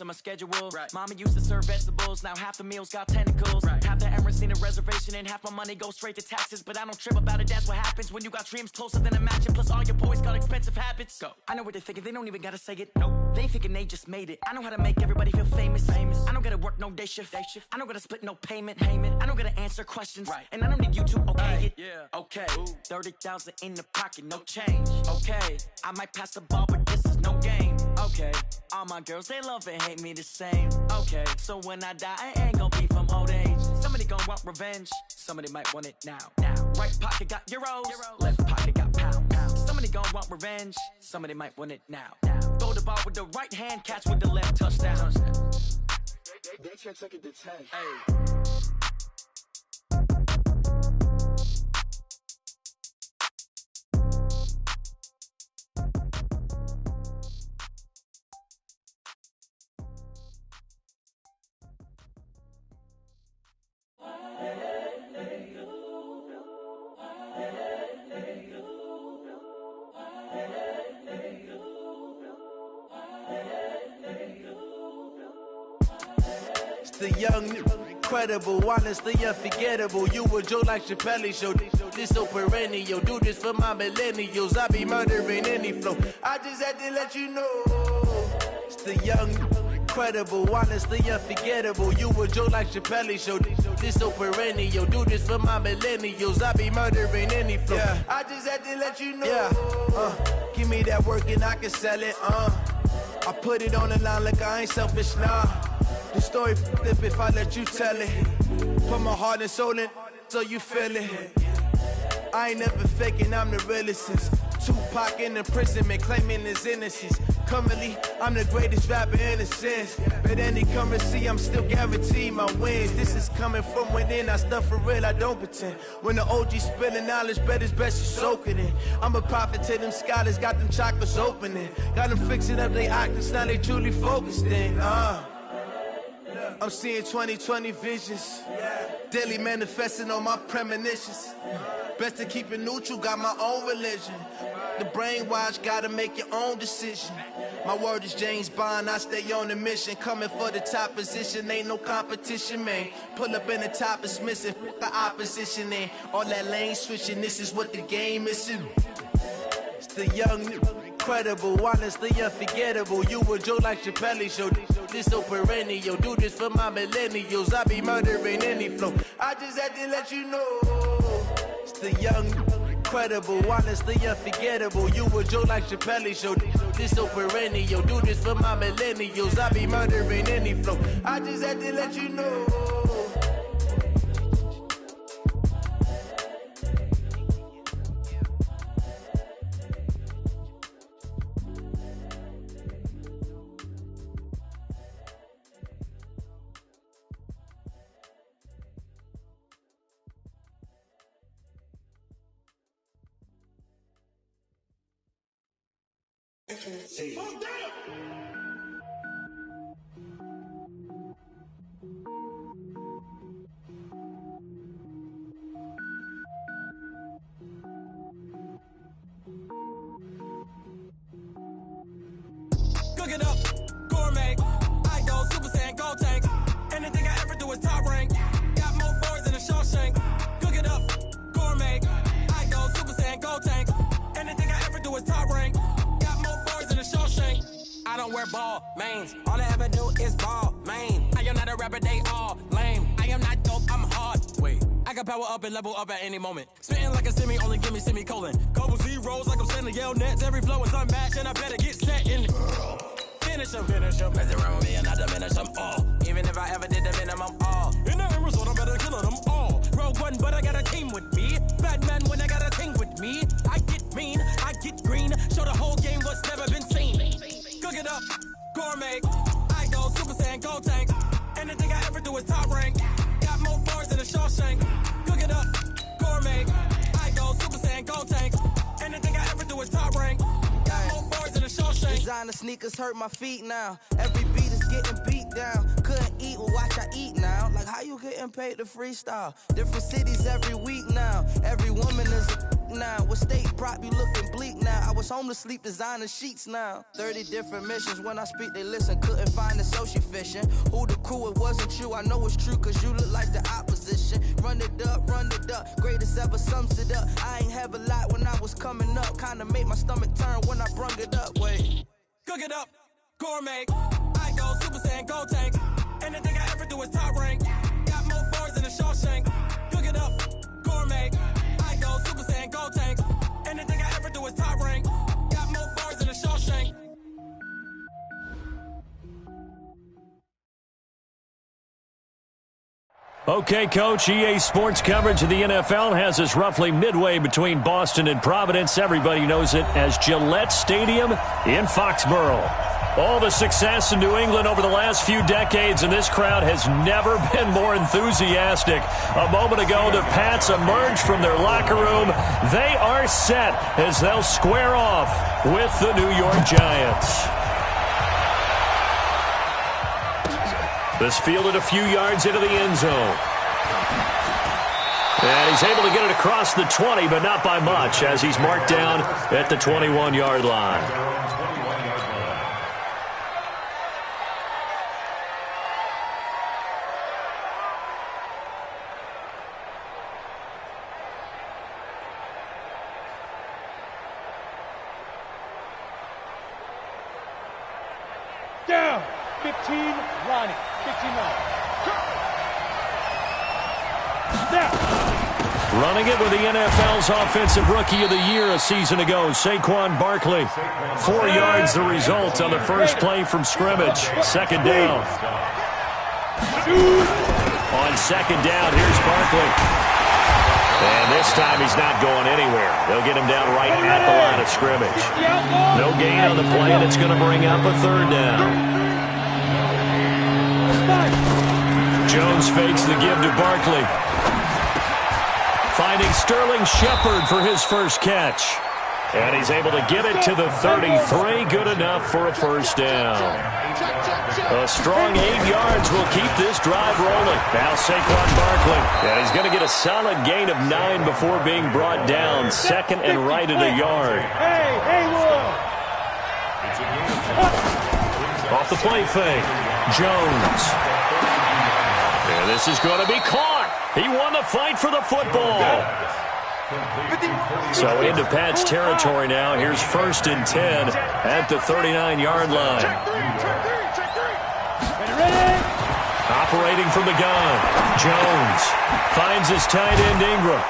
on my schedule. Right. Mama used to serve vegetables, now half the meals got tentacles. Right. Half the Emirates need a reservation and half my money goes straight to taxes. But I don't trip about it, that's what happens when you got dreams closer than a mansion. Plus all your boys got expensive habits. Go. I know what they're thinking, they don't even gotta say it. Nope. They thinking they just made it. I know how to make everybody feel famous. I don't gotta work no day shift. I don't gotta split no payment. I don't gotta answer questions. Right. And I don't need you to okay it. Yeah. Okay. Ooh. 30,000 in the pocket, no change. Okay. I might pass the ball, but this is no game. Okay. All my girls, they love and hate me the same. Okay. So when I die, I ain't gonna be from old age. Somebody gon' want revenge. Somebody might want it now. Right pocket got euros. Left pocket got pound. Somebody gon' want revenge. Somebody might want it now. Throw the ball with the right hand, catch with the left, touchdown. They can't take it to 10. Hey. The young, incredible, honestly unforgettable. You a Joe like Chappelle show. This so perennial. Do this for my millennials. I be murdering any flow. I just had to let you know. It's the young, incredible, honestly unforgettable. You a Joe like Chappelle show. This so perennial. Do this for my millennials. I be murdering any flow. Yeah. I just had to let you know. Yeah. Give me that work and I can sell it. I put it on the line like I ain't selfish, nah. The story flip if I let you tell it. Put my heart and soul in so you feel it. I ain't never faking, I'm the realest since Tupac in imprisonment, claiming his innocence. Currently, I'm the greatest rapper in a sense. But any currency, I'm still guaranteed my wins. This is coming from within, I stuff for real, I don't pretend. When the OG spilling knowledge, bet it's best you soak it in. I'm a prophet to them scholars, got them chakras opening. Got them fixing up they octaves, now they truly focused in. I'm seeing 2020 visions, daily manifesting on my premonitions. Best to keep it neutral, got my own religion. The brainwash, gotta make your own decision. My word is James Bond, I stay on the mission. Coming for the top position, ain't no competition, man. Pull up in the top, it's missing, the opposition in. All that lane switching, this is what the game is in. It's the young, incredible, honestly unforgettable. You a Joe like Chappelle show. This so perennial. Do this for my millennials. I be murdering any flow. I just had to let you know. It's the young, incredible, honestly unforgettable. You a Joe like Chappelle show. This so perennial. Do this for my millennials. I be murdering any flow. I just had to let you know. Cook it up, gourmet. I go Super Saiyan, gold tank. Anything I ever do is top rank. Got more boys than a Shawshank. Cook it up, gourmet. I go Super Saiyan, gold tank. Anything I ever do is top rank. Got more boys than a Shawshank. I don't wear ball mains. All I ever do is ball main. I am not a rapper, they all lame. I am not dope, I'm hard. Wait, I can power up and level up at any moment. Spitting like a semi, only give me semicolon. Couple zeros like I'm sending yell nets. Every flow is unmatched and I better get set in. Finish them. Mess around with me and I diminish them all. Even if I ever did the minimum all. In the result, I better kill them all. Rogue One, but I got a team with me. Batman when I got a thing with me. I get mean, I get green. Show the whole game what's never been seen. Cook it up, gourmet. I go Super Saiyan, gold tank. Anything I ever do is top rank. Got more bars than a Shawshank. Cook it up, gourmet. I go Super Saiyan, gold tank. Anything I ever do is top rank. Got more bars than a Shawshank. Designer sneakers hurt my feet now. Every beat is getting beat down. Couldn't eat, well watch I eat now. Like how you getting paid to freestyle? Different cities every week now. Every woman is a now. With state prop, you looking bleak now. I was home to sleep, designer sheets now. 30 different missions, when I speak they listen. Couldn't find the social fishing. Who the crew, it wasn't you. I know it's true, cause you look like the opposition. Run it up, greatest ever sums it up. I ain't have a lot when I was coming up. Kinda made my stomach turn when I brung it up. Wait. Cook it up, gourmet. I go Super Saiyan, go tank. Anything I ever do is top rank. Got more bars than a Shawshank. Cook it up, gourmet. I go Super Saiyan, go tank. Anything I ever do is top rank. Got more bars than a Shawshank. Okay, Coach, EA Sports coverage of the NFL has us roughly midway between Boston and Providence. Everybody knows it as Gillette Stadium in Foxborough. All the success in New England over the last few decades, and this crowd has never been more enthusiastic. A moment ago, the Pats emerged from their locker room. They are set as they'll square off with the New York Giants. This fielded a few yards into the end zone. And he's able to get it across the 20, but not by much, as he's marked down at the 21-yard line. Down, 15, Ronnie, 15 line. Running it with the NFL's Offensive Rookie of the Year a season ago, Saquon Barkley. 4 yards the result on the first play from scrimmage. Second down. On second down, here's Barkley. And this time he's not going anywhere. They'll get him down right at the line of scrimmage. No gain on the play, and it's going to bring up a third down. Jones fakes the give to Barkley. Finding Sterling Shepard for his first catch. And he's able to get it to the 33. Good enough for a first down. A strong 8 yards will keep this drive rolling. Now Saquon Barkley. And he's going to get a solid gain of 9 before being brought down. Second and right at a yard. Off the play fake. Jones. And this is going to be caught. He won the fight for the football. So into Pat's territory now. Here's 1st and 10 at the 39-yard line. Operating from the gun. Jones finds his tight end Ingram.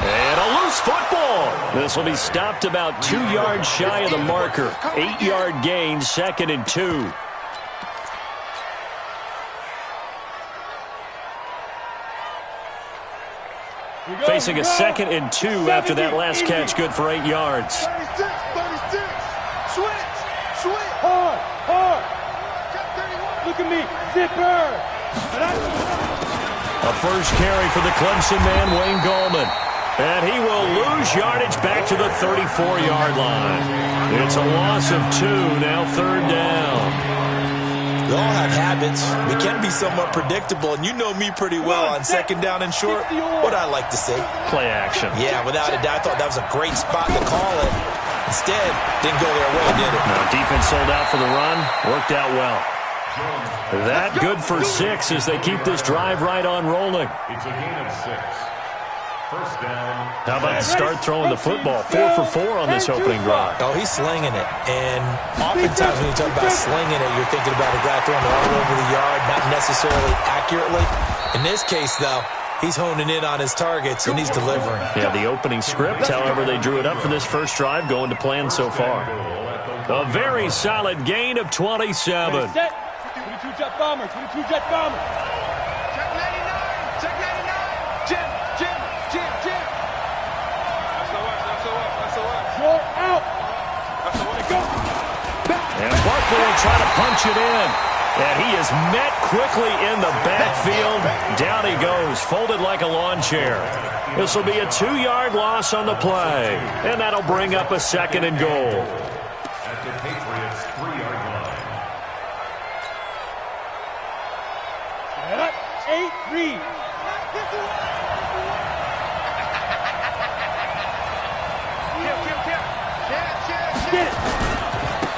And a loose football. This will be stopped about 2 yards shy of the marker. 8-yard gain, 2nd and 2. Facing a 2nd and 2 after that last catch, good for 8 yards. 36, switch, hard. Look at me, zipper. A first carry for the Clemson man, Wayne Gallman. And he will lose yardage back to the 34-yard line. It's a loss of 2, now third down. We all have habits. We can be somewhat predictable, and you know me pretty well on second down and short. What I like to say? Play action. Yeah, without a doubt. I thought that was a great spot to call it. Instead, didn't go their way, did it? No, defense sold out for the run. Worked out well. That good for 6 as they keep this drive right on rolling. It's a gain of 6. First down. How about to start throwing the football? 4 for 4 on this opening drive. Oh, he's slinging it. And oftentimes when you talk about slinging it, you're thinking about a guy throwing it all over the yard, not necessarily accurately. In this case, though, he's honing in on his targets, and he's delivering. Yeah, the opening script, however, they drew it up for this first drive, going to plan so far. A very solid gain of 27. 22-jet bomber, 22-jet bomber. Check 99, check 99. Jim. Short out. And Barkley will try to punch it in. And he is met quickly in the backfield. Down he goes, folded like a lawn chair. This will be a 2-yard loss on the play. And that'll bring up a 2nd and goal. At the Patriots' 3-yard line. 8-3.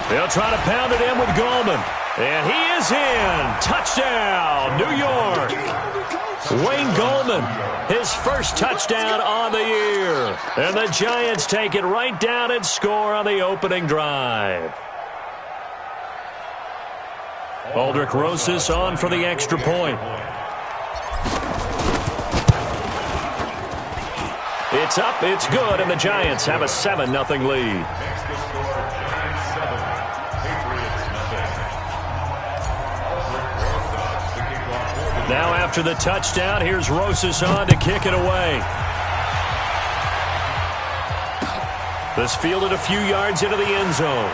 They'll try to pound it in with Goldman. And he is in. Touchdown, New York. Wayne Goldman, his first touchdown on the year. And the Giants take it right down and score on the opening drive. Aldrich Rosas on for the extra point. It's up, it's good, and the Giants have a 7-0 lead. Now after the touchdown, here's Rosas on to kick it away. This fielded a few yards into the end zone.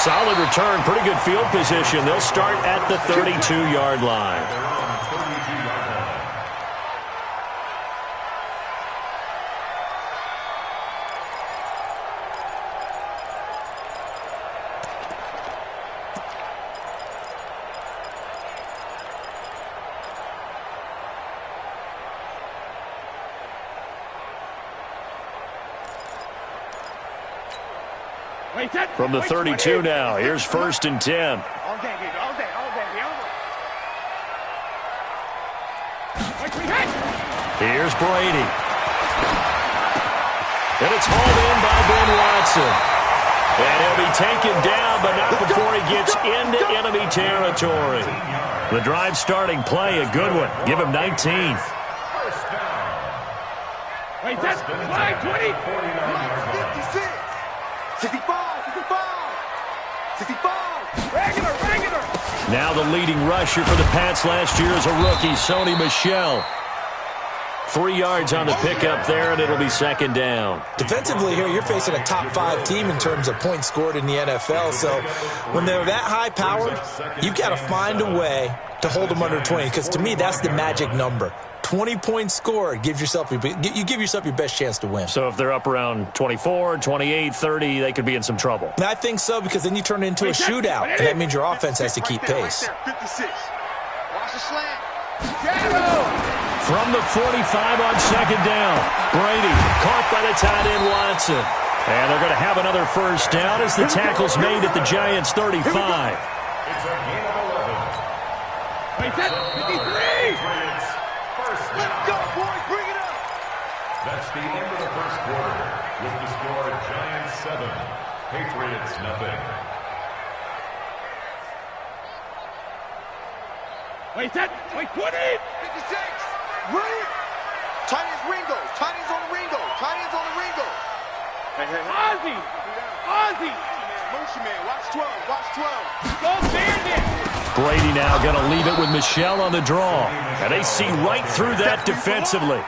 Solid return, pretty good field position. They'll start at the 32-yard line. From the 32 now, here's 1st and 10. Here's Brady. And it's hauled in by Ben Watson. And he'll be taken down, but not before he gets into enemy territory. The drive starting play, a good one. Give him 19. Wait, that's 20. 56. 65. Regular. Now the leading rusher for the Pats last year is a rookie, Sony Michel. 3 yards on the pickup there, and it'll be 2nd down. Defensively here, you're facing a top-5 team in terms of points scored in the NFL. So when they're that high-powered, you've got to find a way to hold them under 20. Because to me, that's the magic number. 20 points scored, you give yourself your best chance to win. So if they're up around 24, 28, 30, they could be in some trouble. And I think so, because then you turn it into a shootout, and that means your offense has to keep pace. 56. Watch the slant. From the 45 on 2nd down, Brady caught by the tight end Watson. And they're going to have another 1st down as the tackle's made at the Giants' 35. It's a gain of 11. Wait, that's 53. Let's go, boys. Bring it up. That's the end of the first quarter. With the score, Giants 7, Patriots nothing. Wait, 20. 56. Right. Tight ends Ringo. Tight ends on the Ringo. Hey. Ozzy. Motion man. Watch 12. Go Bandit. Brady now going to leave it with Michel on the draw. And they see right through that defensively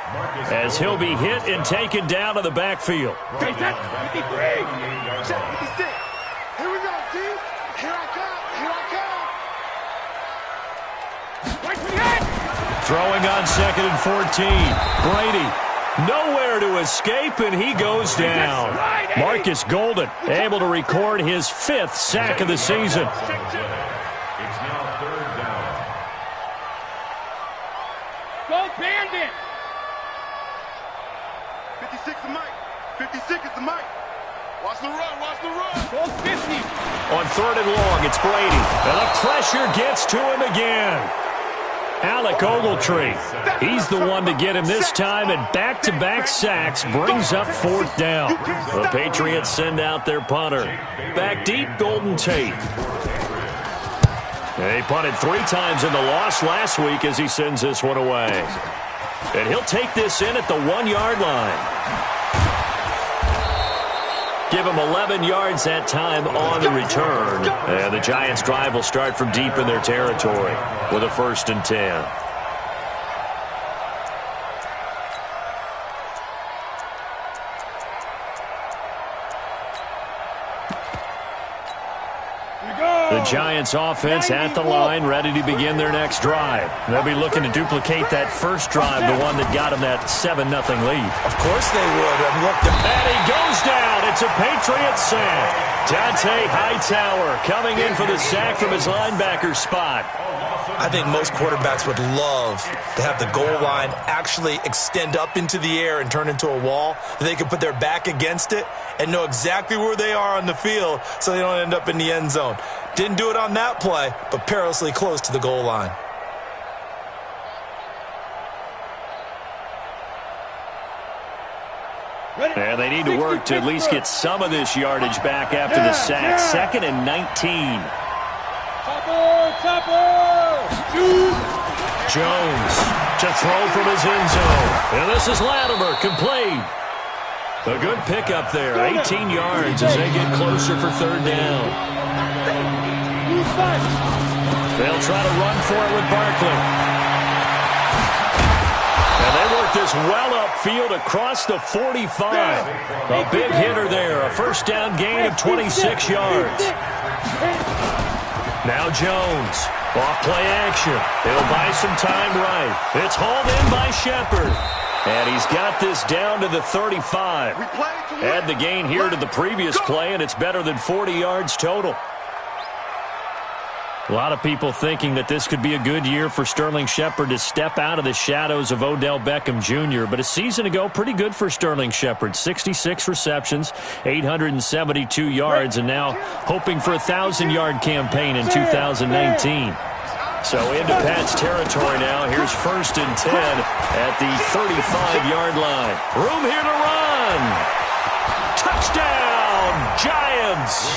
as he'll be hit and taken down to the backfield. Wait, that's 53. Check 56. Here we go, D. Here I come. Wait, 28. Throwing on 2nd and 14. Brady nowhere to escape, and he goes down. Marcus Golden able to record his 5th sack of the season. It's now 3rd down. Go Bandit. 56 is Mike. 56 is the Mike. Watch the run. Go 50. On 3rd and long, it's Brady. And the pressure gets to him again. Alec Ogletree, he's the one to get him this time, and back-to-back sacks brings up 4th down. The Patriots send out their punter. Back deep, Golden Tate. They punted 3 times in the loss last week as he sends this one away. And he'll take this in at the 1-yard line. Give him 11 yards that time on the return. And the Giants' drive will start from deep in their territory with a 1st and 10. The Giants offense at the line, ready to begin their next drive. They'll be looking to duplicate that first drive, the one that got them that 7-0 lead. Of course they would. I mean, look, and he goes down. It's a Patriots sack. Dante Hightower coming in for the sack from his linebacker spot. I think most quarterbacks would love to have the goal line actually extend up into the air and turn into a wall. They can put their back against it and know exactly where they are on the field so they don't end up in the end zone. Didn't do it on that play, but perilously close to the goal line. And they need to work to at least get some of this yardage back after the sack. 2nd and 19. Jones to throw from his end zone. And this is Latimer, complete. A good pickup there, 18 yards as they get closer for 3rd down. They'll try to run for it with Barkley. And they work this well upfield across the 45. A big hitter there, a 1st down gain of 26 yards. Now Jones, off play action. He'll buy some time right. It's hauled in by Shepard. And he's got this down to the 35. Add the gain here to the previous play, and it's better than 40 yards total. A lot of people thinking that this could be a good year for Sterling Shepard to step out of the shadows of Odell Beckham Jr., but a season ago, pretty good for Sterling Shepard. 66 receptions, 872 yards, and now hoping for a 1,000-yard campaign in 2019. So into Pat's territory now. Here's 1st and 10 at the 35-yard line. Room here to run. Touchdown, Giants.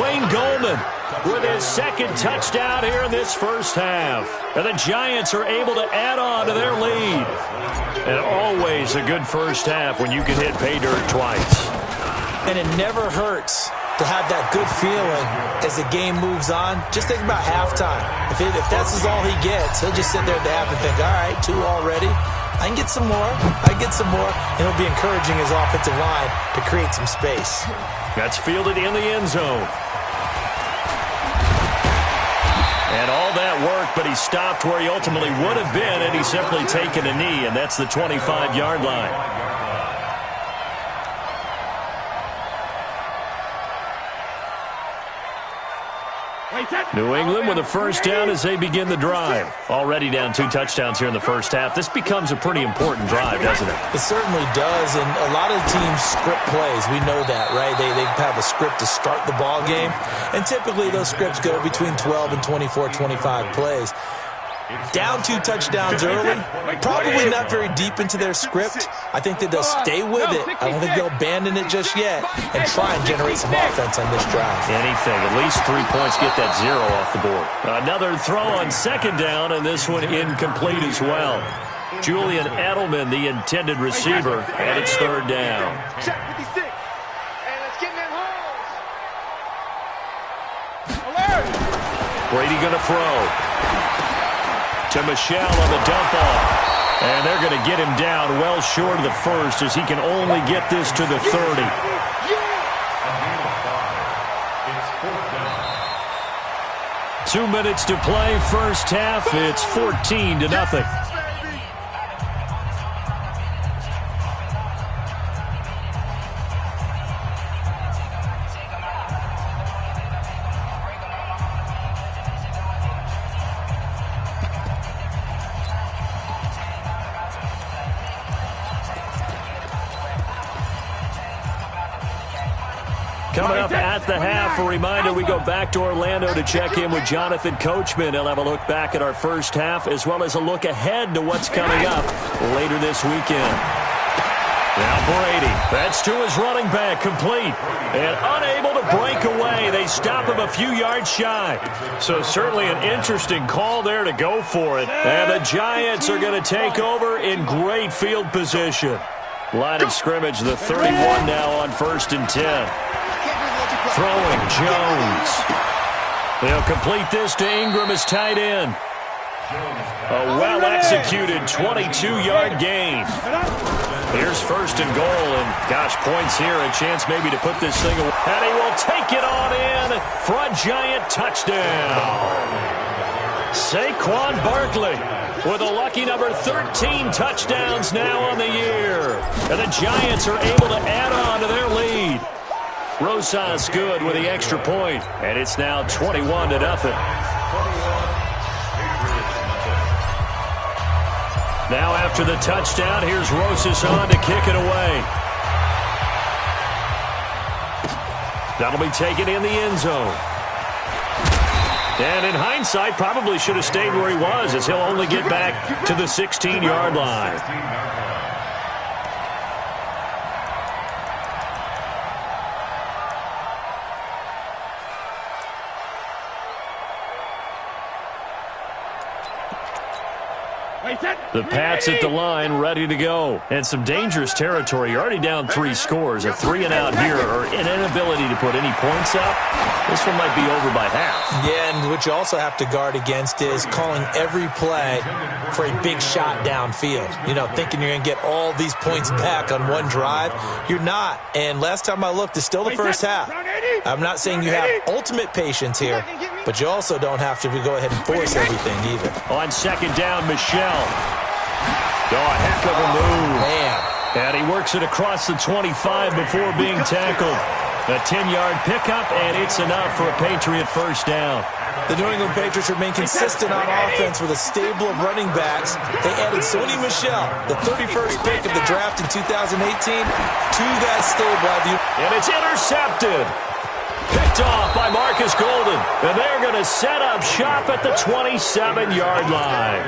Wayne Goldman with his 2nd touchdown here in this 1st half. And the Giants are able to add on to their lead. And always a good 1st half when you can hit pay dirt twice. And it never hurts to have that good feeling as the game moves on. Just think about halftime. If that's all he gets, he'll just sit there at the half and think, all right, 2 already. I can get some more. I can get some more. And he'll be encouraging his offensive line to create some space. That's fielded in the end zone. And all that work, but he stopped where he ultimately would have been, and he's simply taken a knee, and that's the 25-yard line. New England with a 1st down as they begin the drive. Already down 2 touchdowns here in the 1st half. This becomes a pretty important drive, doesn't it? It certainly does, and a lot of teams script plays. We know that, right? They have a script to start the ball game, and typically those scripts go between 12 and 24, 25 plays. Down 2 touchdowns early, probably not very deep into their script. I think that they'll stay with it. I don't think they'll abandon it just yet and try and generate some offense on this drive. Anything, at least 3 points, get that 0 off the board. Another throw on 2nd down, and this one incomplete as well. Julian Edelman, the intended receiver, and it's 3rd down. Check 56. And let's get in that hole. Alert! Brady going to throw. To Michelle on the dump off. And they're going to get him down well short of the 1st as he can only get this to the 30. 2 minutes to play, 1st half. It's 14-0. Coming up at the half, a reminder, we go back to Orlando to check in with Jonathan Coachman. He'll have a look back at our 1st half as well as a look ahead to what's coming up later this weekend. Now Brady, that's to his running back, complete. And unable to break away. They stop him a few yards shy. So certainly an interesting call there to go for it. And the Giants are going to take over in great field position. Line of scrimmage, the 31 now on 1st and 10. Throwing, Jones. They'll complete this to Ingram as tight end. A well-executed 22-yard gain. Here's 1st and goal, and gosh, points here, a chance maybe to put this thing away. And he will take it on in for a Giant touchdown. Saquon Barkley with a lucky number 13 touchdowns now on the year. And the Giants are able to add on to their lead. Rosas good with the extra point, and it's now 21-0. Now after the touchdown, here's Rosas on to kick it away. That'll be taken in the end zone. And in hindsight, probably should have stayed where he was, as he'll only get back to the 16-yard line. The Pats at the line, ready to go. And some dangerous territory. You're already down 3 scores. A 3-and-out here, or an inability to put any points up. This one might be over by half. Yeah, and what you also have to guard against is calling every play for a big shot downfield. You know, thinking you're going to get all these points back on one drive. You're not. And last time I looked, it's still the first half. I'm not saying you have ultimate patience here, but you also don't have to go ahead and force everything either. On second down, Michelle. Oh, a heck of a move. Man. And he works it across the 25 before being tackled. A 10-yard pickup, and it's enough for a Patriot first down. The New England Patriots remain consistent on offense with a stable of running backs. They added Sony Michel, the 31st pick of the draft in 2018, to that stable. And it's intercepted. Picked off by Marcus Golden. And they're going to set up shop at the 27-yard line.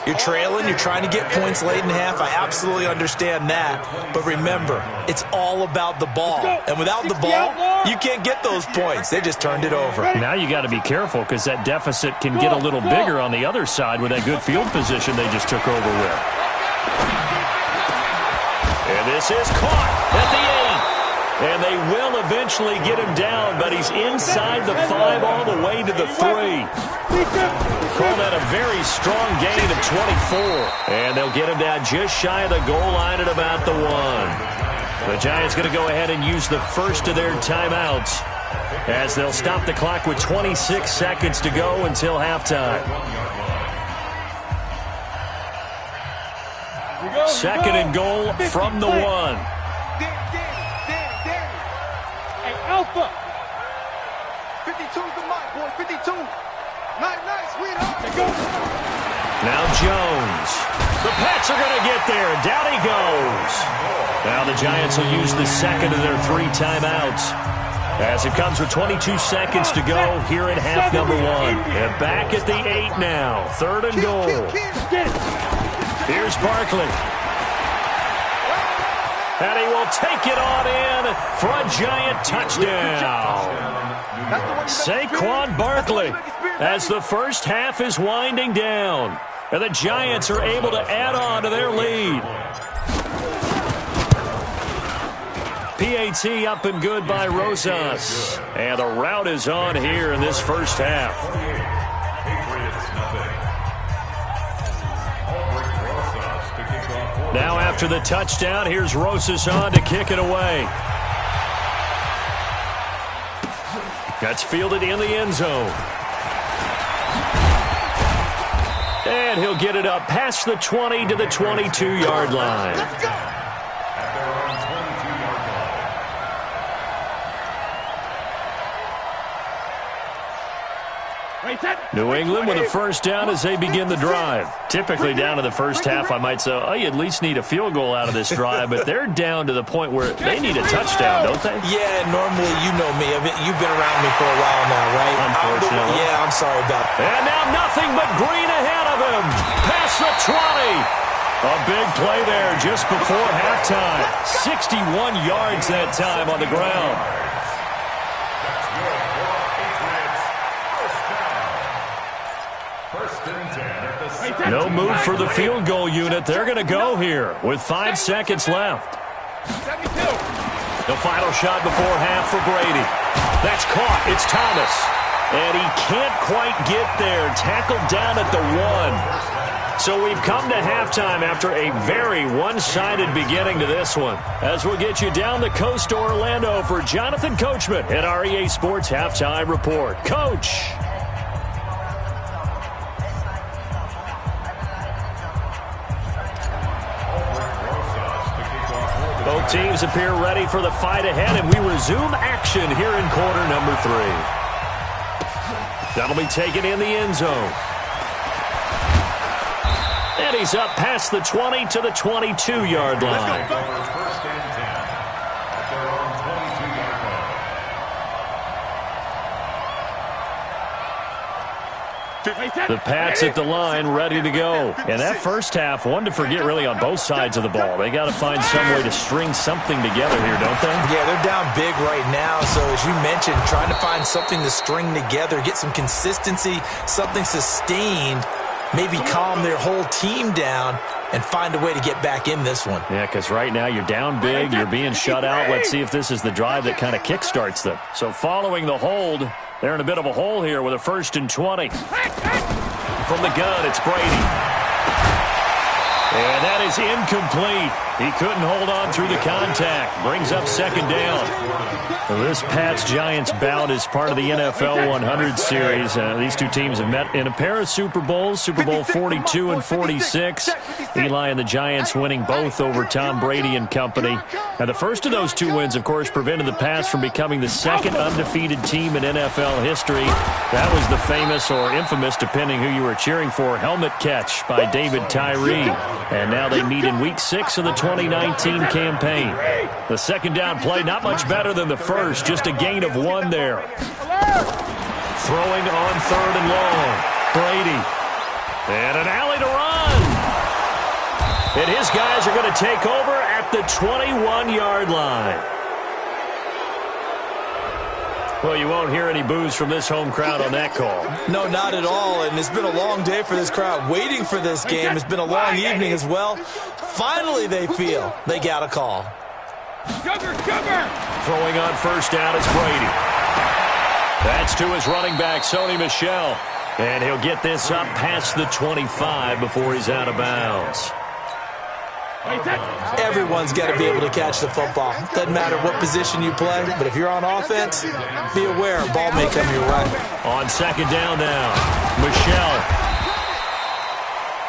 You're trailing, you're trying to get points late in half. I absolutely understand that. But remember, it's all about the ball. And without the ball, you can't get those points. They just turned it over. Now you got to be careful because that deficit can get a little bigger on the other side with that good field position they just took over with. And this is caught at the 8. And they will eventually get him down, but he's inside the 5 all the way to the 3. Call that a very strong gain of 24. And they'll get him down just shy of the goal line at about the 1. The Giants going to go ahead and use the first of their timeouts as they'll stop the clock with 26 seconds to go until halftime. Second and goal from the 1. Alpha. 52's the mark, boy. 52. Nice, sweetheart. Now Jones. The Pats are going to get there. Down he goes. Now the Giants will use the second of their 3 timeouts as it comes with 22 seconds to go here in half number 1. And back at the 8 now. Third and goal. Here's Barkley. And he will take it on in for a Giant touchdown. Saquon Barkley as the first half is winding down. And the Giants are able to add on to their lead. PAT up and good by Rosas. And the route is on here in this first half. Now after the touchdown, here's Rosas on to kick it away. That's fielded in the end zone. And he'll get it up past the 20 to the 22-yard line. New England with a first down as they begin the drive. Typically down to the first half, I might say, oh, you at least need a field goal out of this drive, but they're down to the point where they need a touchdown, don't they? Yeah, normally, you know me. You've been around me for a while now, right? Unfortunately. Yeah, I'm sorry about that. And now nothing but green ahead of him. Past the 20. A big play there just before halftime. 61 yards that time on the ground. No move for the field goal unit. They're going to go here with 5 seconds left. The final shot before half for Brady. That's caught. It's Thomas. And he can't quite get there. Tackled down at the 1. So we've come to halftime after a very one-sided beginning to this one. As we'll get you down the coast to Orlando for Jonathan Coachman at our EA Sports Halftime Report. Coach. Both teams appear ready for the fight ahead, and we resume action here in quarter number 3. That'll be taken in the end zone. And he's up past the 20 to the 22-yard line. First and 10 at their own 22-yard line. The Pats at the line, ready to go. And that first half, one to forget really on both sides of the ball. They got to find some way to string something together here, don't they? Yeah, they're down big right now. So as you mentioned, trying to find something to string together, get some consistency, something sustained, maybe calm their whole team down and find a way to get back in this one. Yeah, because right now you're down big, you're being shut out. Let's see if this is the drive that kind of kickstarts them. So following the hold, they're in a bit of a hole here with a 1st and 20. From the gun, it's Brady. And that is incomplete. He couldn't hold on through the contact. Brings up 2nd down. This Pats-Giants bout is part of the NFL 100 series. These two teams have met in a pair of Super Bowls, Super Bowl 42 and 46. Eli and the Giants winning both over Tom Brady and company. And the first of those two wins, of course, prevented the Pats from becoming the 2nd undefeated team in NFL history. That was the famous or infamous, depending who you were cheering for, helmet catch by David Tyree. And now they meet in Week 6 of the 2019 campaign. The 2nd down play, not much better than the first, just a gain of 1 there. Throwing on 3rd and long. Brady. And an alley to run. And his guys are going to take over at the 21-yard line. Well, you won't hear any boos from this home crowd on that call. No, not at all, and it's been a long day for this crowd waiting for this game. It's been a long evening as well. Finally, they feel they got a call. Throwing on 1st down is Brady. That's to his running back, Sony Michel. And he'll get this up past the 25 before he's out of bounds. Everyone's got to be able to catch the football. Doesn't matter what position you play, but if you're on offense, be aware, a ball may come your way. On 2nd down now, Michel.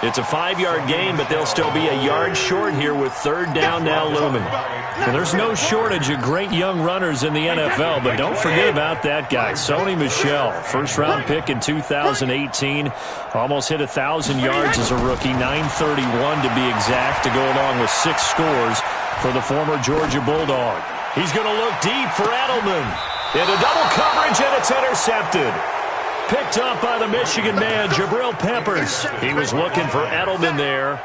It's a 5-yard gain, but they'll still be a yard short here with 3rd down now looming. And there's no shortage of great young runners in the NFL, but don't forget about that guy, Sony Michel. 1st-round pick in 2018. Almost hit 1,000 yards as a rookie, 931 to be exact, to go along with 6 scores for the former Georgia Bulldog. He's going to look deep for Edelman. Into double coverage, and it's intercepted. Picked up by the Michigan man, Jabril Peppers. He was looking for Edelman there.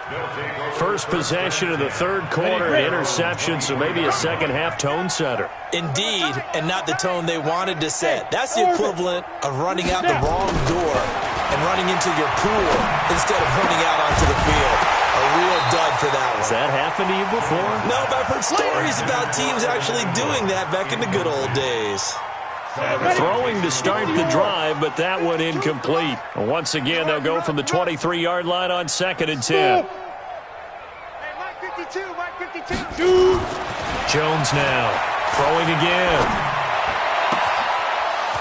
First possession of the 3rd quarter, interception, so maybe a second-half tone setter. Indeed, and not the tone they wanted to set. That's the equivalent of running out the wrong door and running into your pool instead of running out onto the field. A real dud for that one. Has that happened to you before? No, but I've heard stories about teams actually doing that back in the good old days. Throwing to start the drive, but that one incomplete. Once again, they'll go from the 23-yard line on 2nd and 10. Jones now, throwing again.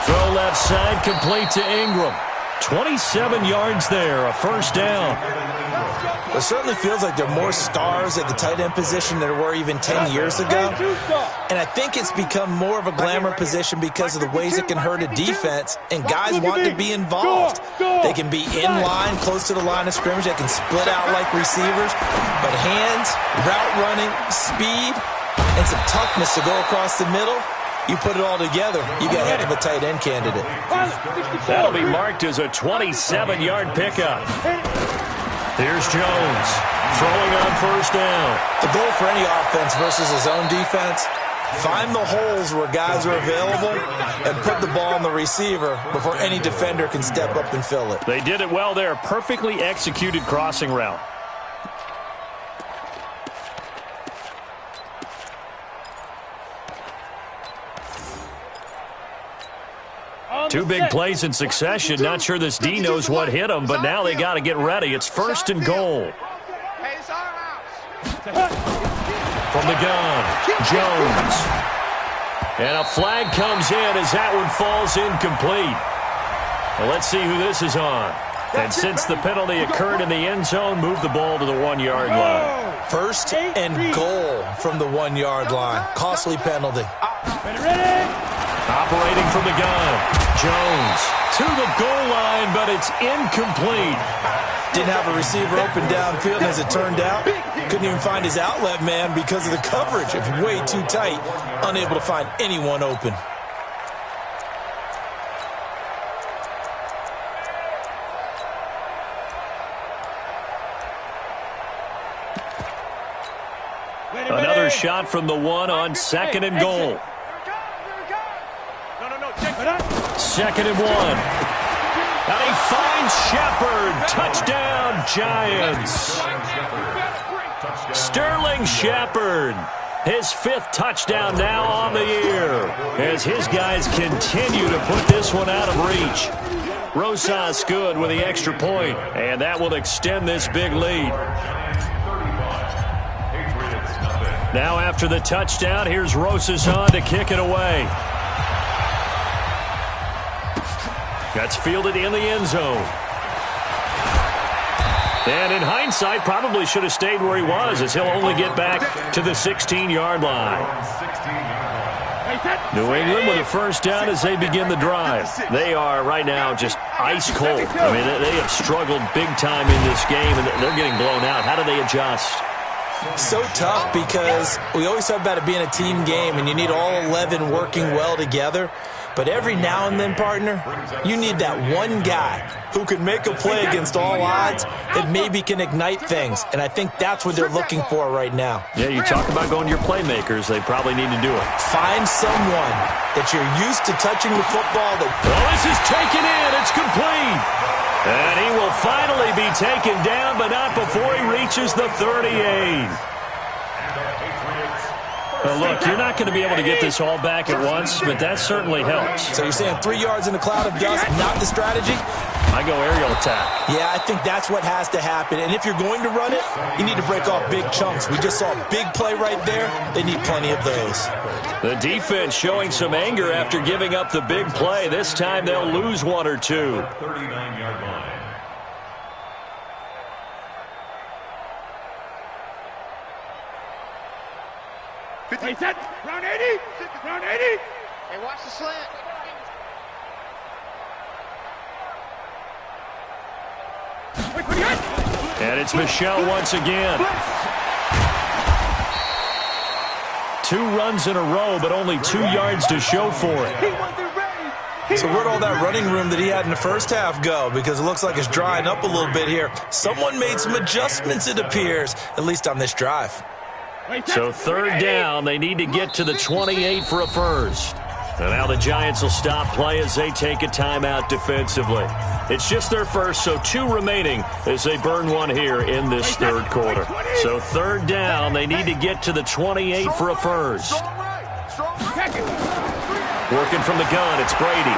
Throw left side, complete to Ingram. 27 yards there, a 1st down. It certainly feels like there are more stars at the tight end position than there were even 10 years ago. And I think it's become more of a glamour position because of the ways it can hurt a defense, and guys want to be involved. They can be in line, close to the line of scrimmage. They can split out like receivers. But hands, route running, speed, and some toughness to go across the middle, you put it all together, you got a heck of a tight end candidate. That'll be marked as a 27-yard pickup. Here's Jones, throwing on 1st down. The goal for any offense versus his own defense, find the holes where guys are available and put the ball on the receiver before any defender can step up and fill it. They did it well there. Perfectly executed crossing route. Two big plays in succession. Not sure this D knows what hit him, but now they got to get ready. It's 1st and goal. From the gun, Jones. And a flag comes in as that one falls incomplete. Well, let's see who this is on. And since the penalty occurred in the end zone, move the ball to the 1-yard line. 1st and goal from the 1-yard line. Costly penalty. Operating from the gun, Jones to the goal line, but it's incomplete. Didn't have a receiver open downfield, and as it turned out, couldn't even find his outlet man because of the coverage. It was way too tight, unable to find anyone open. Another shot from the one on second and goal. Second and one. And he finds Shepard. Touchdown, Giants. Sterling Shepard. His 5th touchdown now on the year as his guys continue to put this one out of reach. Rosas good with the extra point, and that will extend this big lead. Now after the touchdown, here's Rosas on to kick it away. That's fielded in the end zone. And in hindsight, probably should have stayed where he was, as he'll only get back to the 16-yard line. New England with a first down as they begin the drive. They are right now just ice cold. I mean, they have struggled big time in this game, and they're getting blown out. How do they adjust? So tough because we always talk about it being a team game, and you need all 11 working well together. But every now and then, partner, you need that one guy who can make a play against all odds that maybe can ignite things. And I think that's what they're looking for right now. Yeah, you talk about going to your playmakers. They probably need to do it. Find someone that you're used to touching the football. Well, this is taken in. It's complete. And he will finally be taken down, but not before he reaches the 38. Well, look, you're not going to be able to get this all back at once, but that certainly helps. So you're saying 3 yards in a cloud of dust, not the strategy? I go aerial attack. Yeah, I think that's what has to happen. And if you're going to run it, you need to break off big chunks. We just saw a big play right there. They need plenty of those. The defense showing some anger after giving up the big play. This time they'll lose 1 or 2. 39-yard line. Play set. Round 80. Round 80. Hey, watch the slant. And it's Michel once again. 2 runs in a row, but only 2 yards to show for it. So where'd all that running room that he had in the first half go? Because it looks like it's drying up a little bit here. Someone made some adjustments, it appears, at least on this drive. So 3rd down, they need to get to the 28 for a first. And now the Giants will stop play as they take a timeout defensively. It's just their first, so 2 remaining as they burn 1 here in this 3rd quarter. So 3rd down, they need to get to the 28 for a first. Working from the gun, it's Brady.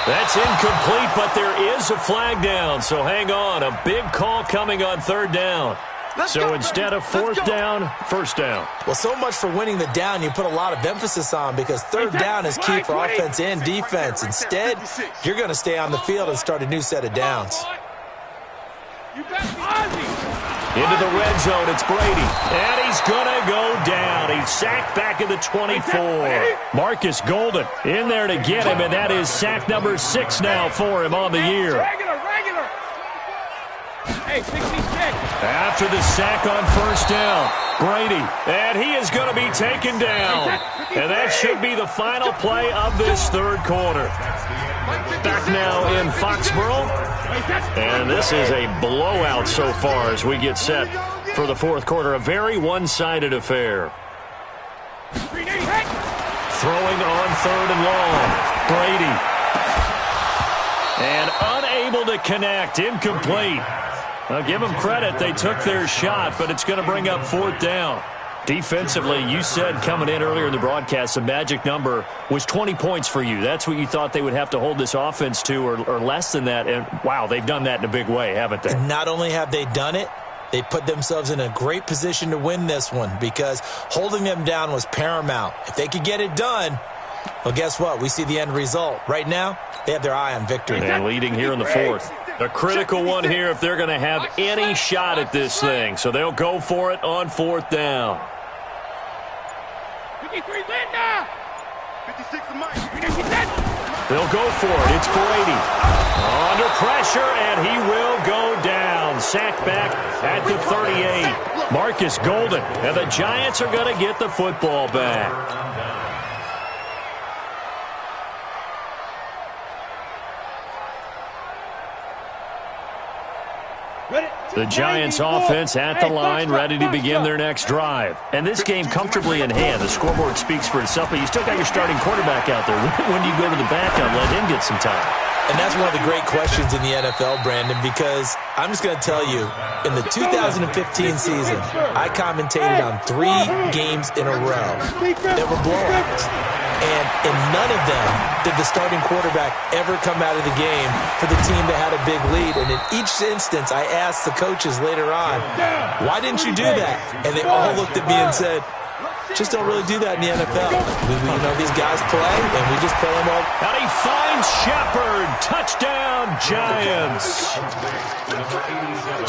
That's incomplete, but there is a flag down, so hang on. A big call coming on 3rd down. So instead of 4th down, 1st down. Well, so much for winning the down you put a lot of emphasis on, because 3rd down is key for offense and defense. Instead, you're going to stay on the field and start a new set of downs. Into the red zone, it's Brady. And he's going to go down. He's sacked back at the 24. Marcus Golden in there to get him, and that is sack number 6 now for him on the year. Hey, 66. After the sack on 1st down, Brady, and he is going to be taken down. And that should be the final play of this 3rd quarter. Back now in Foxborough, and this is a blowout so far as we get set for the 4th quarter. A very one-sided affair. Throwing on 3rd and long, Brady. And unable to connect, incomplete. Now, give them credit. They took their shot, but it's going to bring up 4th down. Defensively, you said coming in earlier in the broadcast, the magic number was 20 points for you. That's what you thought they would have to hold this offense to, or less than that. And, wow, they've done that in a big way, haven't they? And not only have they done it, they put themselves in a great position to win this one, because holding them down was paramount. If they could get it done, well, guess what? We see the end result. Right now, they have their eye on victory. And leading here in the 4th. A critical one here if they're going to have any shot at this thing. So they'll go for it on 4th down. 53, Linda! They'll go for it. It's Brady. Under pressure, and he will go down. Sacked back at the 38. Marcus Golden. And the Giants are going to get the football back. The Giants offense at the line, ready to begin their next drive. And this game comfortably in hand. The scoreboard speaks for itself, but you still got your starting quarterback out there. When do you go to the backup, let him get some time? And that's one of the great questions in the NFL, Brandon, because I'm just going to tell you, in the 2015 season, I commentated on 3 games in a row that were blowouts. And in none of them did the starting quarterback ever come out of the game for the team that had a big lead. And in each instance, I asked the coaches later on, why didn't you do that? And they all looked at me and said, just don't really do that in the NFL. You know, these guys play, and we just play them all. And he finds Shepard. Touchdown, Giants.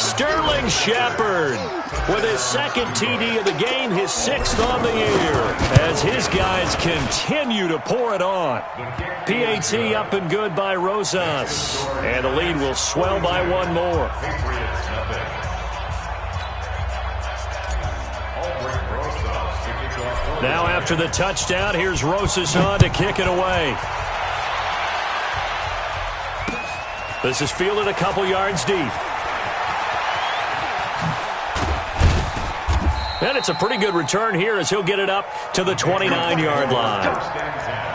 Sterling Shepard with his second TD of the game, his 6th on the year, as his guys continue to pour it on. PAT up and good by Rosas, and the lead will swell by 1 more. Now after the touchdown, here's Rosas on to kick it away. This is fielded a couple yards deep. And it's a pretty good return here as he'll get it up to the 29-yard line.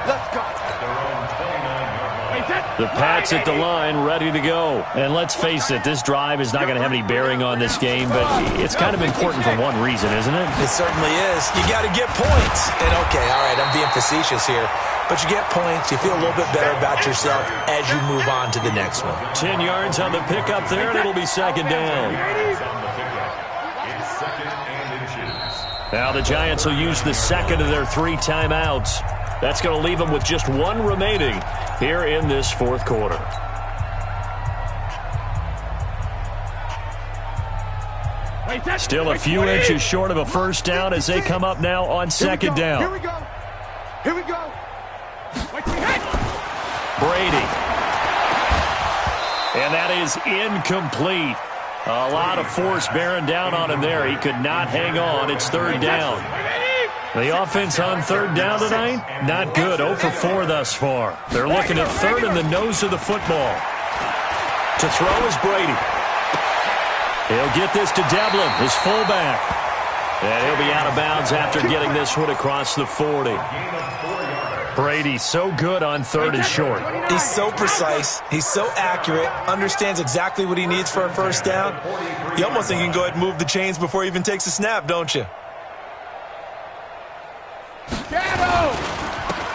Let's go. The Pats at the line, ready to go. And let's face it, this drive is not going to have any bearing on this game, but it's kind of important for one reason, isn't it? It certainly is. You got to get points. And okay, all right, I'm being facetious here, but you get points, you feel a little bit better about yourself as you move on to the next one. 10 yards on the pickup there, and it'll be 2nd down. Now the Giants will use the second of their 3 timeouts. That's going to leave them with just 1 remaining here in this 4th quarter. Still a few inches short of a first down as they come up now on 2nd down. Here we go. Here we go. Brady. And that is incomplete. A lot of force bearing down on him there. He could not hang on. It's 3rd down. The offense on 3rd down tonight, not good. 0 for 4 thus far. They're looking at 3rd in the nose of the football. To throw is Brady. He'll get this to Devlin, his fullback. And he'll be out of bounds after getting this one across the 40. Brady so good on 3rd and short. He's so precise. He's so accurate. Understands exactly what he needs for a first down. You almost think you can go ahead and move the chains before he even takes a snap, don't you?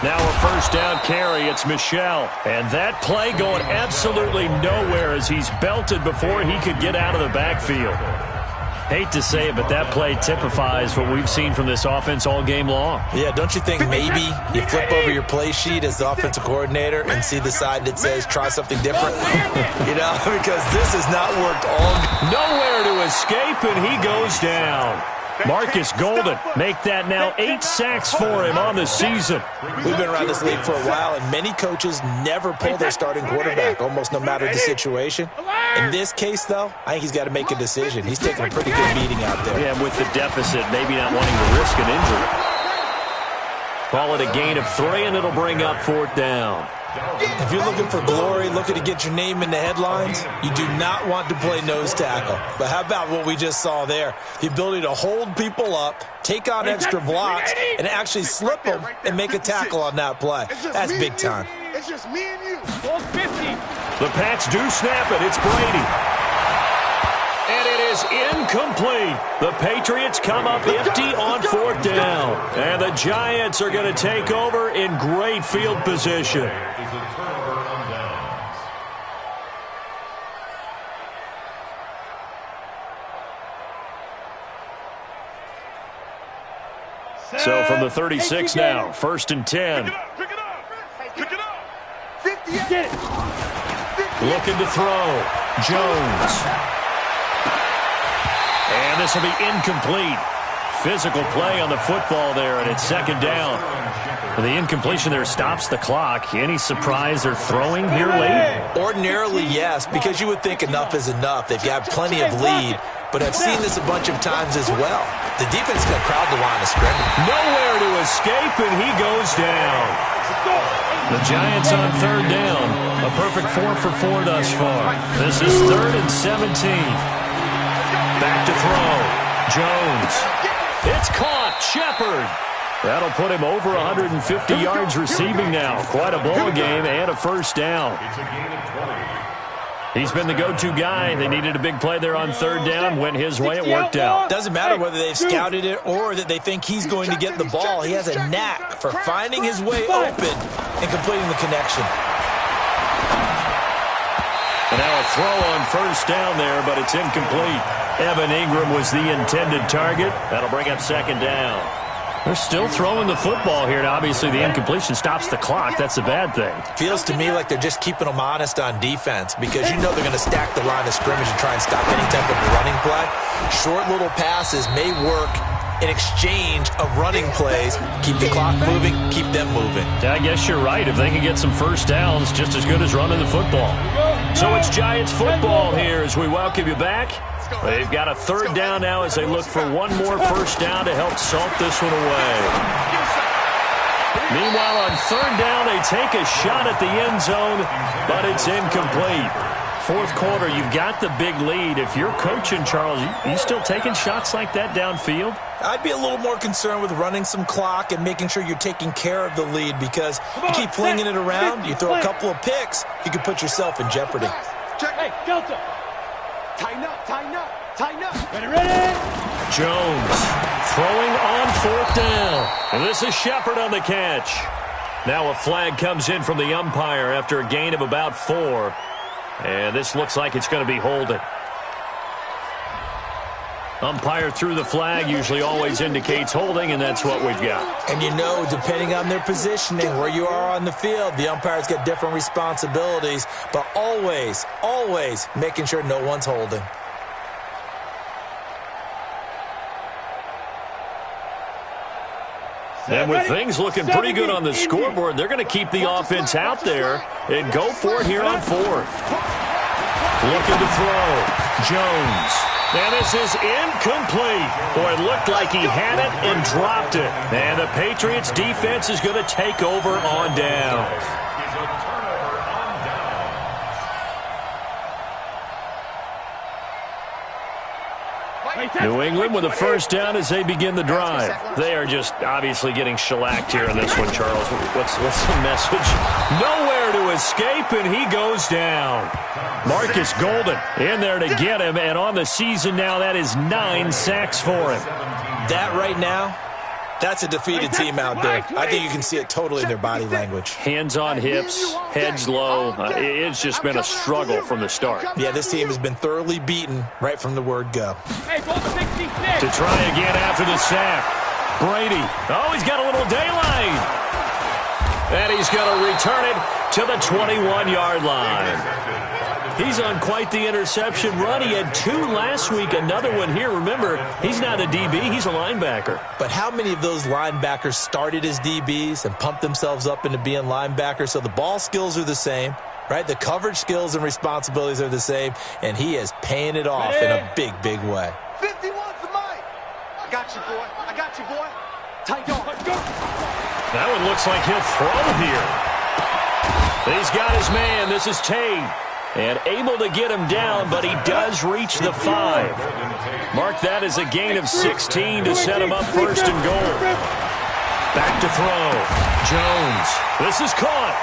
Now a first down carry. It's Michel. And that play going absolutely nowhere as he's belted before he could get out of the backfield. Hate to say it, but that play typifies what we've seen from this offense all game long. Yeah, don't you think maybe you flip over your play sheet as the offensive coordinator and see the side that says try something different? You know, because this has not worked all. Nowhere to escape, and he goes down. Marcus Golden, make that now 8 sacks for him on the season. We've been around this league for a while, and many coaches never pull their starting quarterback, almost no matter the situation. In this case, though, I think he's got to make a decision. He's taking a pretty good beating out there. Yeah, with the deficit, maybe not wanting to risk an injury. Call it a gain of 3, and it'll bring up 4th down. If you're looking for glory, looking to get your name in the headlines, you do not want to play nose tackle. But how about what we just saw there? The ability to hold people up, take on extra blocks, and actually slip them and make a tackle on that play. That's big time. It's just me and you. The Pats do snap it. It's Brady. And it is incomplete. The Patriots come up empty on 4th down. And the Giants are going to take over in great field position. So from the 36 now, 1st and 10. Pick it up. Pick it up. 58. Get it. Looking to throw. Jones. And this will be incomplete. physical play on the football there, and it's second down. The incompletion there stops the clock. Any surprise they're throwing here late? Ordinarily, yes, because you would think enough is enough. They've got plenty of lead, but I've seen this a bunch of times as well. The defense is going to crowd the line of scrimmage. Nowhere to escape, and he goes down. The Giants on third down. A perfect 4 for 4 thus far. This is 3rd and 17. Back to throw. Jones. It's caught. Shepard. That'll put him over 150 yards receiving now. Quite a ball game and a first down. He's been the go-to guy. They needed a big play there on third down. Went his way. It worked out. Doesn't matter whether they've scouted it or that they think he's going to get the ball. He has a knack for finding his way open and completing the connection. And now a throw on first down there, but it's incomplete. Evan Ingram was the intended target. That'll bring up second down. They're still throwing the football here. Now, obviously, the incompletion stops the clock. That's a bad thing. Feels to me like they're just keeping them honest on defense because you know they're going to stack the line of scrimmage and try and stop any type of running play. Short little passes may work in exchange of running plays. Keep the clock moving, keep them moving. I guess you're right. If they can get some first downs, just as good as running the football. So it's Giants football here as we welcome you back. They've got a third down now as they look for one more first down to help salt this one away. Meanwhile, on third down, they take a shot at the end zone, but it's incomplete. Fourth quarter, you've got the big lead. If you're coaching, Charles, you still taking shots like that downfield? I'd be a little more concerned with running some clock and making sure you're taking care of the lead because you keep flinging it around, you throw a couple of picks, you could put yourself in jeopardy. Hey, Delta. Tighten up, tighten up, tighten up. Ready? Jones throwing on fourth down. And this is Shepard on the catch. Now a flag comes in from the umpire after a gain of about 4. And this looks like it's going to be holding. Umpire threw the flag, usually always indicates holding, and that's what we've got. And you know, depending on their positioning, where you are on the field, the umpire's got different responsibilities, but always, always making sure no one's holding. And with things looking pretty good on the scoreboard, they're going to keep the offense out there and go for it here on fourth. Looking to throw. Jones. And this is incomplete. Boy, it looked like he had it and dropped it. And the Patriots defense is going to take over on downs. New England with a first down as they begin the drive. They are just obviously getting shellacked here in this one, Charles. What's the message? Nowhere to escape, and he goes down. Marcus Golden in there to get him, and on the season now, that is 9 sacks for him. That right now, that's a defeated team out there. I think you can see it totally in their body language. Hands on hips, heads low. It's just been a struggle from the start. Yeah, this team has been thoroughly beaten right from the word go. To try again after the sack. Brady. Oh, he's got a little daylight. And he's going to return it to the 21-yard line. He's on quite the interception run. He had 2 last week, another one here. Remember, he's not a DB, he's a linebacker. But how many of those linebackers started as DBs and pumped themselves up into being linebackers? So the ball skills are the same, right? The coverage skills and responsibilities are the same, and he is paying it off in a big, big way. 51 for Mike. I got you, boy. I got you, boy. Tight on. That one looks like he'll throw here. He's got his man. This is Tate. And able to get him down, but he does reach the 5. Mark that as a gain of 16 to set him up first and goal. Back to throw. Jones. This is caught.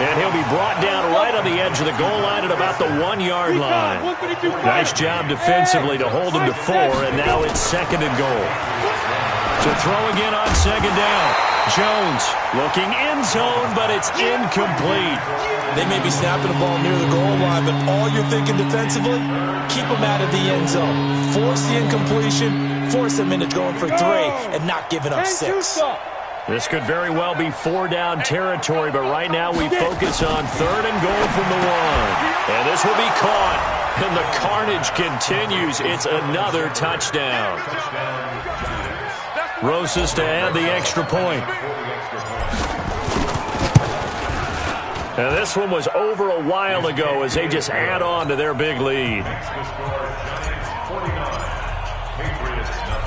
And he'll be brought down right on the edge of the goal line at about the 1-yard line. Nice job defensively to hold him to 4, and now it's second and goal. To throw again on second down. Jones looking end zone, but it's incomplete. They may be snapping the ball near the goal line, but all you're thinking defensively, keep them out of the end zone. Force the incompletion, force them into going for 3, and not giving up 6. This could very well be 4-down territory, but right now we focus on third and goal from the 1. And this will be caught, and the carnage continues. It's another touchdown. Rosas to add the extra point. And this one was over a while ago as they just add on to their big lead.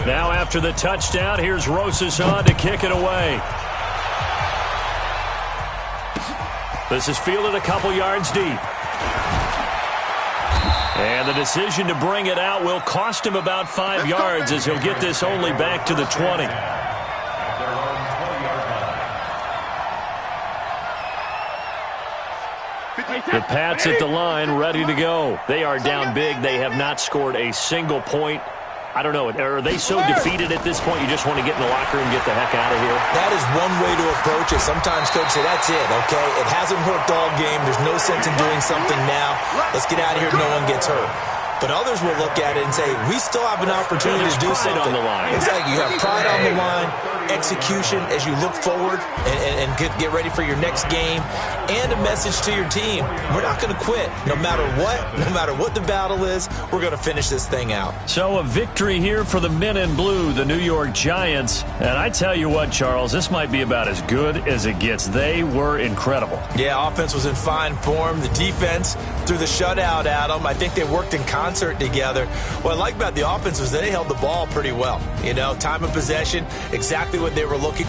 Now after the touchdown, here's Rosas on to kick it away. This is fielded a couple yards deep. And the decision to bring it out will cost him about 5 yards as he'll get this only back to the 20. The Pats at the line, ready to go. They are down big. They have not scored a single point. I don't know. Are they so defeated at this point you just want to get in the locker room and get the heck out of here? That is one way to approach it. Sometimes coaches say, that's it, okay? It hasn't worked all game. There's no sense in doing something now. Let's get out of here. No one gets hurt. But others will look at it and say, we still have an opportunity to do something. On the line. Exactly. You have pride on the line, execution as you look forward and get ready for your next game, and a message to your team. We're not going to quit. No matter what the battle is, we're going to finish this thing out. So a victory here for the men in blue, the New York Giants. And I tell you what, Charles, this might be about as good as it gets. They were incredible. Yeah, offense was in fine form. The defense threw the shutout at them. I think they worked in concert together. What I like about the offense was they held the ball pretty well. You know, time of possession, exactly what they were looking